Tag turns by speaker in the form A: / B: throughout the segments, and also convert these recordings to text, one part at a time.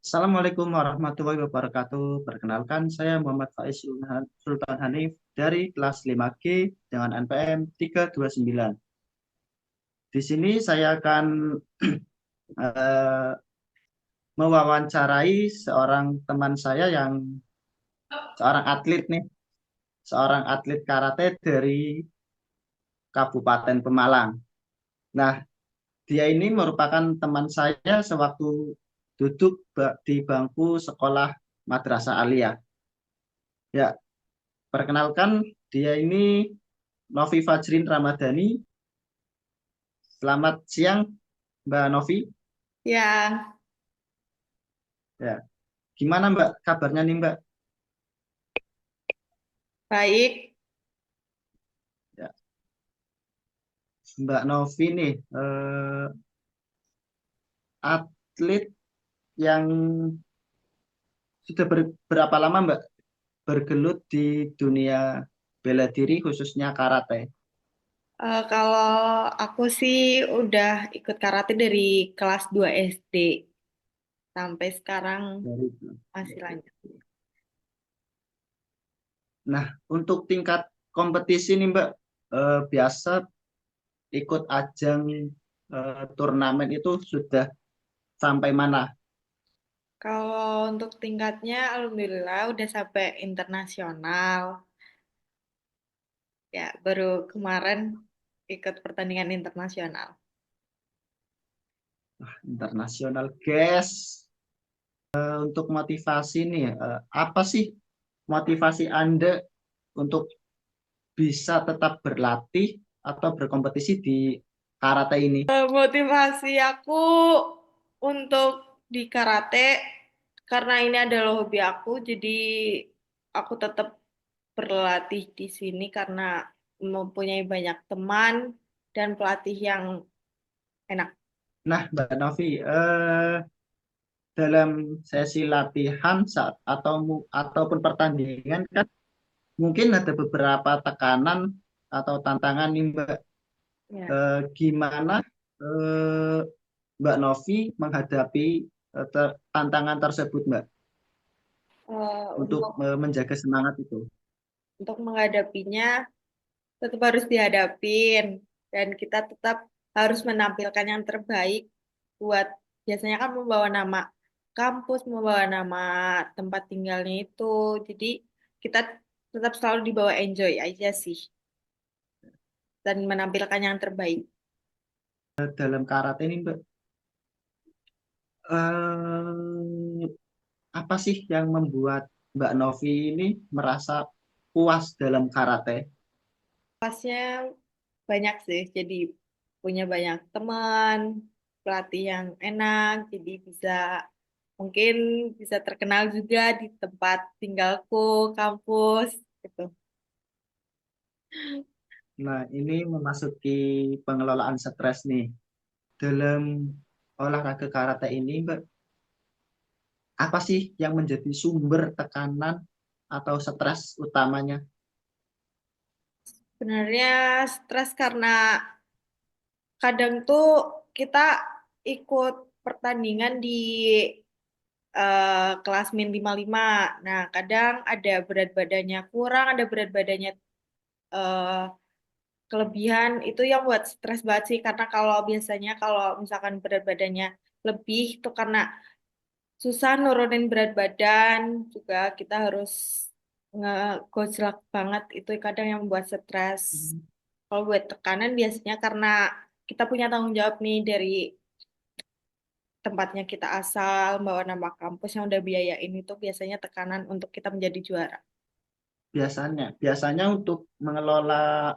A: Assalamualaikum warahmatullahi wabarakatuh. Perkenalkan, saya Muhammad Faiz Sultan Hanif dari kelas 5G dengan NPM 329. Di sini saya akan eh, mewawancarai seorang teman saya yang seorang atlet nih, seorang atlet karate dari Kabupaten Pemalang. Nah, dia ini merupakan teman saya sewaktu duduk di bangku sekolah Madrasah Aliyah. Ya, perkenalkan, dia ini Novi Fajrin Ramadhani. Selamat siang, Mbak Novi.
B: Ya,
A: Ya, gimana Mbak kabarnya nih Mbak?
B: baik.
A: Ya, Mbak Novi nih, atlet yang sudah berapa lama Mbak bergelut di dunia bela diri khususnya karate?
B: Kalau aku sih udah ikut karate dari kelas 2 SD sampai sekarang
A: Dari
B: masih lanjut.
A: Nah, untuk tingkat kompetisi nih Mbak, biasa ikut ajang turnamen itu sudah sampai mana?
B: Kalau untuk tingkatnya, alhamdulillah udah sampai internasional. Ya, baru kemarin ikut pertandingan internasional.
A: Internasional, guys. Untuk motivasi nih, apa sih motivasi Anda untuk bisa tetap berlatih atau berkompetisi di karate ini?
B: Motivasi aku untuk di karate karena ini adalah hobi aku, jadi aku tetap berlatih di sini karena mempunyai banyak teman dan pelatih yang enak.
A: Nah, Mbak Novi, dalam sesi latihan saat ataupun pertandingan kan mungkin ada beberapa tekanan atau tantangan nih Mbak.
B: Ya.
A: Gimana eh, Mbak Novi menghadapi tantangan tersebut Mbak untuk
B: Untuk
A: menjaga semangat itu?
B: menghadapinya tetap harus dihadapin dan kita tetap harus menampilkan yang terbaik buat biasanya kan membawa nama kampus, membawa nama tempat tinggalnya itu. Jadi kita tetap selalu dibawa enjoy aja sih dan menampilkan yang terbaik.
A: Dalam karate ini Mbak, eh, apa sih yang membuat Mbak Novi ini merasa puas dalam karate?
B: Pasnya banyak sih, jadi punya banyak teman, pelatih yang enak, jadi bisa mungkin bisa terkenal juga di tempat tinggalku, kampus, gitu.
A: Nah, ini memasuki pengelolaan stres nih. Dalam olahraga karate ini, Mbak, apa sih yang menjadi sumber tekanan atau stres utamanya?
B: Sebenarnya stres karena kadang tuh kita ikut pertandingan di kelas min 55. Nah, kadang ada berat badannya kurang, ada berat badannya eh, kelebihan itu yang buat stres banget sih karena kalau biasanya kalau misalkan berat badannya lebih itu karena susah nurunin berat badan juga kita harus ngegojlak banget itu kadang yang membuat stres. Kalau buat tekanan biasanya karena kita punya tanggung jawab nih dari tempatnya kita asal, bawa nama kampus yang udah biayain itu biasanya tekanan untuk kita menjadi juara.
A: Biasanya untuk mengelola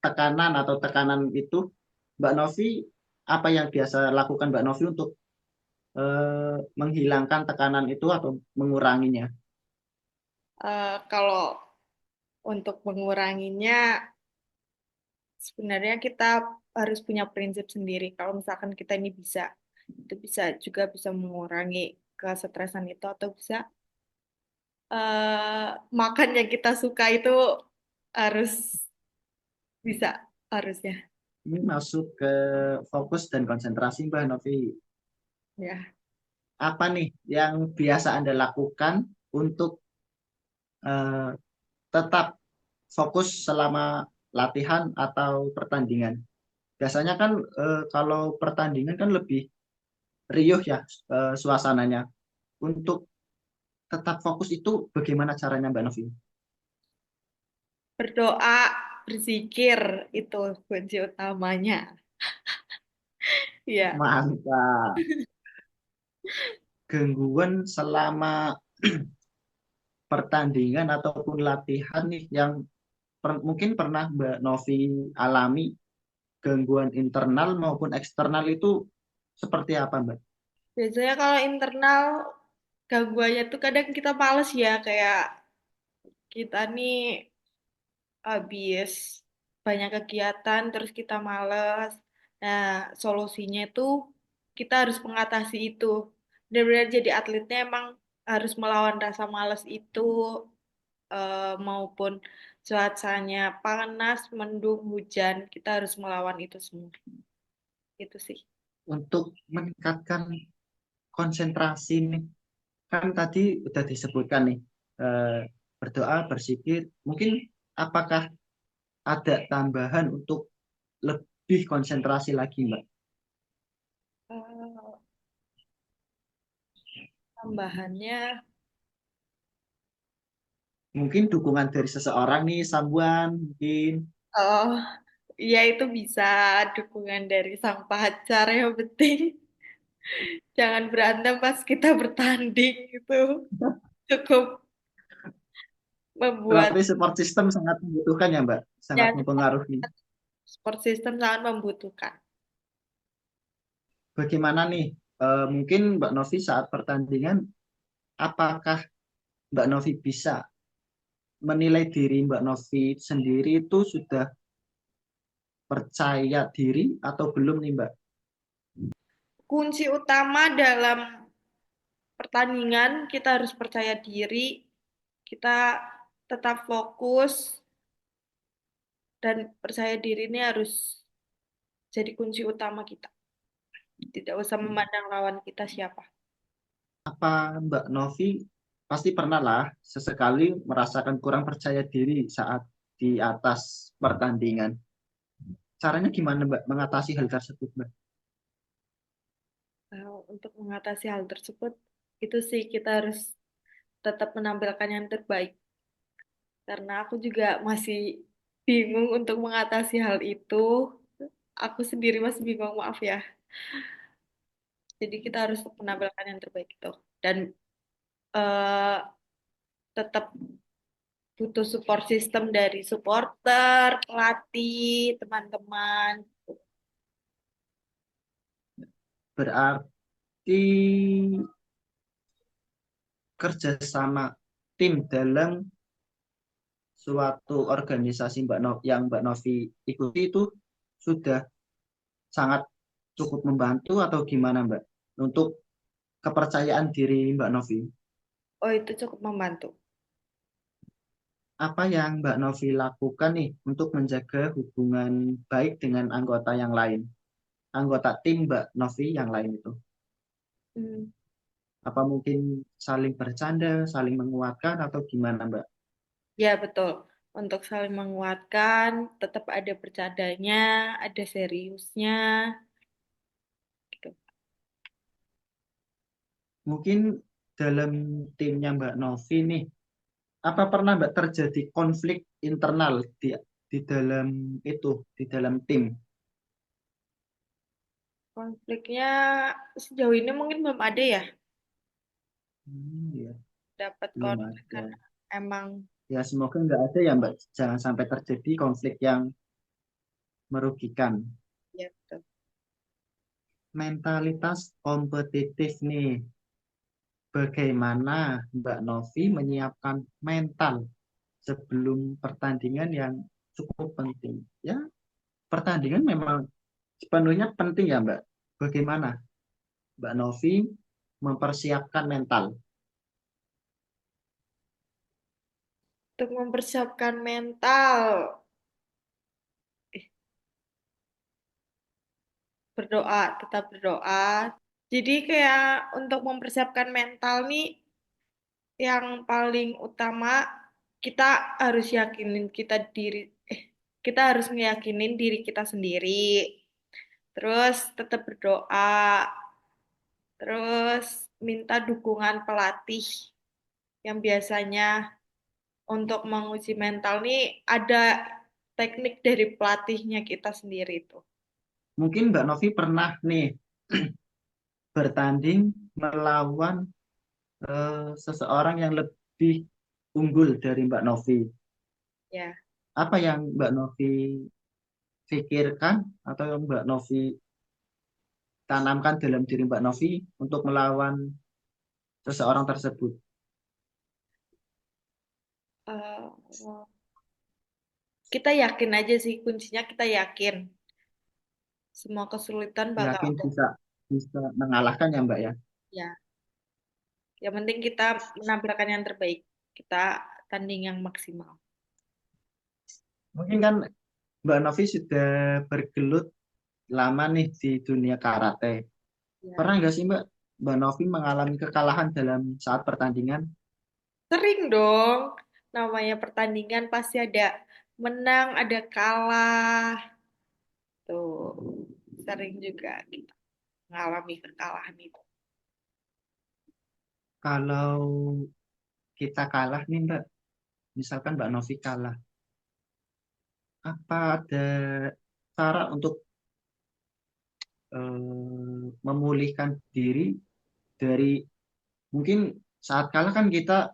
A: tekanan atau tekanan itu, Mbak Novi, apa yang biasa lakukan Mbak Novi untuk menghilangkan tekanan itu atau menguranginya?
B: Kalau untuk menguranginya sebenarnya kita harus punya prinsip sendiri. Kalau misalkan kita ini bisa, itu bisa juga bisa mengurangi kesetresan itu atau bisa makan yang kita suka itu harus bisa harusnya
A: Ini masuk ke fokus dan konsentrasi Mbak Novi.
B: ya.
A: apa nih yang biasa Anda lakukan untuk eh, tetap fokus selama latihan atau pertandingan? Biasanya kan kalau pertandingan kan lebih riuh ya suasananya. Untuk tetap fokus itu bagaimana caranya Mbak Novi?
B: Berdoa, berzikir itu kunci utamanya. Iya.
A: Mantap. Gangguan selama pertandingan ataupun latihan nih yang mungkin pernah Mbak Novi alami, gangguan internal maupun eksternal itu seperti apa Mbak?
B: Biasanya kalau internal gangguannya tuh kadang kita males ya, kayak kita nih habis banyak kegiatan terus kita males. Nah, solusinya itu kita harus mengatasi itu. Benar-benar jadi atletnya emang harus melawan rasa males itu, maupun cuacanya panas, mendung, hujan, kita harus melawan itu semua. Itu sih.
A: Untuk meningkatkan konsentrasi nih, kan tadi udah disebutkan nih, eh, berdoa, berzikir, mungkin apakah ada tambahan untuk lebih konsentrasi lagi Mbak?
B: Eh, Tambahannya,
A: Mungkin dukungan dari seseorang nih, someone mungkin.
B: oh, ya itu bisa dukungan dari sang pacar yang penting. Jangan berantem pas kita bertanding itu cukup membuat
A: Berarti support system sangat membutuhkan ya Mbak, sangat
B: ya
A: mempengaruhi.
B: support system sangat membutuhkan.
A: Bagaimana nih, mungkin Mbak Novi saat pertandingan, apakah Mbak Novi bisa menilai diri Mbak Novi sendiri itu sudah percaya diri atau belum nih Mbak?
B: Kunci utama dalam pertandingan kita harus percaya diri, kita tetap fokus dan percaya diri ini harus jadi kunci utama kita. Tidak usah memandang lawan kita siapa.
A: Apa Mbak Novi pasti pernah lah sesekali merasakan kurang percaya diri saat di atas pertandingan. Caranya gimana Mbak mengatasi hal tersebut Mbak?
B: Untuk mengatasi hal tersebut, itu sih kita harus tetap menampilkan yang terbaik. Karena aku juga masih bingung untuk mengatasi hal itu. Aku sendiri masih bingung, maaf ya. Jadi kita harus menampilkan yang terbaik itu. Dan eh, tetap butuh support system dari supporter, pelatih, teman-teman.
A: Berarti kerjasama tim dalam suatu organisasi yang Mbak Novi ikuti itu sudah sangat cukup membantu atau gimana Mbak untuk kepercayaan diri Mbak Novi?
B: Oh, itu cukup membantu.
A: Apa yang Mbak Novi lakukan nih untuk menjaga hubungan baik dengan anggota yang lain, anggota tim Mbak Novi yang lain itu?
B: Hmm.
A: Apa mungkin saling bercanda, saling menguatkan atau gimana Mbak?
B: Ya, betul. Untuk saling menguatkan, tetap ada bercandanya, ada seriusnya, gitu.
A: Mungkin dalam timnya Mbak Novi nih, apa pernah Mbak terjadi konflik internal di dalam itu, di dalam tim?
B: Konfliknya sejauh ini mungkin belum ada ya,
A: Ya,
B: dapat
A: belum
B: konflik
A: ada.
B: karena emang
A: Ya, semoga nggak ada ya Mbak. Jangan sampai terjadi konflik yang merugikan.
B: ya betul.
A: Mentalitas kompetitif nih. Bagaimana Mbak Novi menyiapkan mental sebelum pertandingan yang cukup penting? Ya, pertandingan memang sepenuhnya penting ya Mbak. Bagaimana Mbak Novi mempersiapkan mental?
B: Untuk mempersiapkan mental, eh, berdoa, tetap berdoa, Jadi kayak untuk mempersiapkan mental nih, yang paling utama kita harus yakinin kita harus ngeyakinin diri kita sendiri. Terus tetap berdoa, terus minta dukungan pelatih yang biasanya untuk menguji mental nih ada teknik dari pelatihnya kita sendiri itu.
A: Mungkin Mbak Novi pernah nih bertanding melawan seseorang yang lebih unggul dari Mbak Novi.
B: Ya.
A: Apa yang Mbak Novi pikirkan atau yang Mbak Novi tanamkan dalam diri Mbak Novi untuk melawan seseorang tersebut?
B: eh, kita yakin aja sih, kuncinya kita yakin semua kesulitan bakal
A: Yakin
B: ada.
A: bisa bisa mengalahkan ya Mbak ya.
B: Ya, yang penting kita menampilkan yang terbaik. Kita tanding yang maksimal.
A: Mungkin kan Mbak Novi sudah bergelut lama nih di dunia karate.
B: Ya.
A: Pernah nggak sih Mbak Novi mengalami kekalahan dalam saat pertandingan?
B: Sering dong. Namanya pertandingan pasti ada menang, ada kalah. Tuh, sering juga kita mengalami kekalahan itu.
A: Kalau kita kalah nih Mbak, misalkan Mbak Novi kalah, apa ada cara untuk memulihkan diri dari mungkin saat kalah kan kita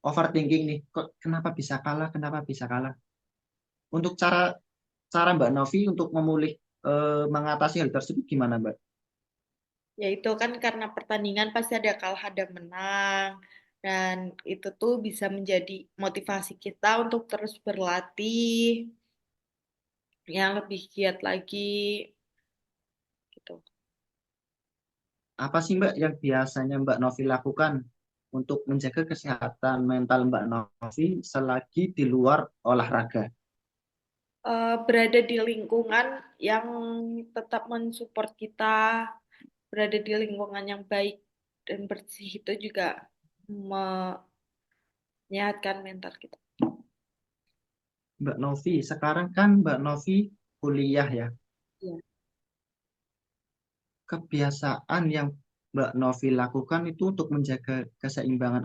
A: overthinking nih, kok kenapa bisa kalah? Untuk cara cara Mbak Novi untuk mengatasi hal tersebut gimana Mbak?
B: Ya itu kan karena pertandingan pasti ada kalah ada menang. Dan itu tuh bisa menjadi motivasi kita untuk terus berlatih yang lebih giat lagi gitu.
A: Apa sih Mbak yang biasanya Mbak Novi lakukan untuk menjaga kesehatan mental Mbak Novi selagi di luar olahraga?
B: Berada di lingkungan yang tetap mensupport kita, berada di lingkungan yang baik dan bersih itu juga menyehatkan mental kita.
A: Mbak Novi, sekarang kan Mbak Novi kuliah ya.
B: Ya.
A: Kebiasaan yang Mbak Novi lakukan itu untuk menjaga keseimbangan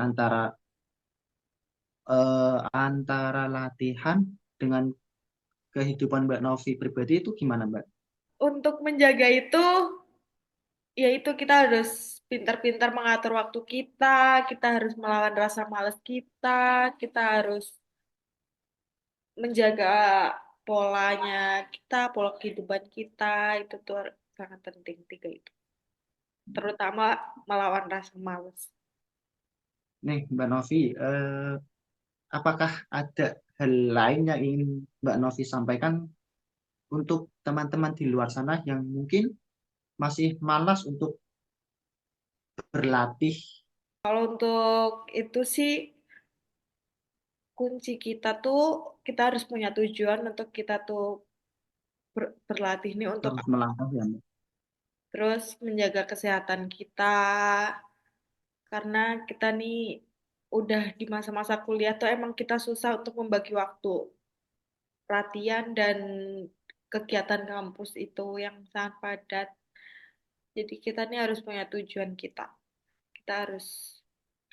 A: antara latihan dengan kehidupan Mbak Novi pribadi itu gimana Mbak?
B: Untuk menjaga itu, yaitu kita harus pintar-pintar mengatur waktu kita harus melawan rasa malas kita harus menjaga polanya pola kehidupan kita, itu tuh sangat penting tiga itu. Terutama melawan rasa malas.
A: Nih Mbak Novi, apakah ada hal lain yang ingin Mbak Novi sampaikan untuk teman-teman di luar sana yang mungkin masih malas untuk berlatih?
B: Kalau untuk itu sih kunci kita tuh kita harus punya tujuan untuk kita tuh berlatih nih untuk
A: Terus melangkah ya Mbak?
B: terus menjaga kesehatan kita karena kita nih udah di masa-masa kuliah tuh emang kita susah untuk membagi waktu latihan dan kegiatan kampus itu yang sangat padat. Jadi kita nih harus punya tujuan kita. Kita harus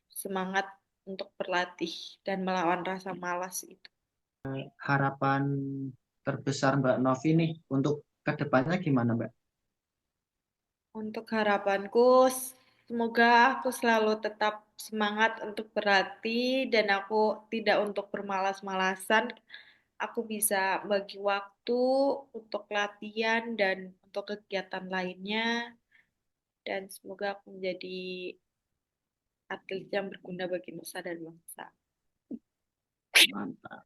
B: semangat untuk berlatih dan melawan rasa malas itu.
A: Harapan terbesar Mbak Novi nih untuk kedepannya gimana Mbak?
B: Untuk harapanku, semoga aku selalu tetap semangat untuk berlatih dan aku tidak untuk bermalas-malasan. Aku bisa bagi waktu untuk latihan dan untuk kegiatan lainnya dan semoga aku menjadi atlet yang berguna bagi nusa dan bangsa.
A: Mantap.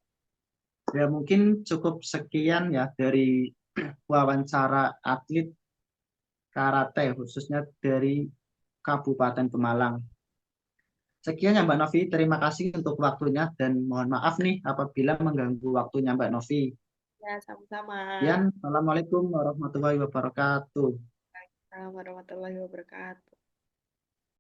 A: Ya mungkin cukup sekian ya dari wawancara atlet karate khususnya dari Kabupaten Pemalang. Sekian ya Mbak Novi, terima kasih untuk waktunya dan mohon maaf nih apabila mengganggu waktunya Mbak Novi.
B: Ya, sama-sama.
A: Sekian, Assalamualaikum warahmatullahi wabarakatuh.
B: Assalamualaikum warahmatullahi wabarakatuh.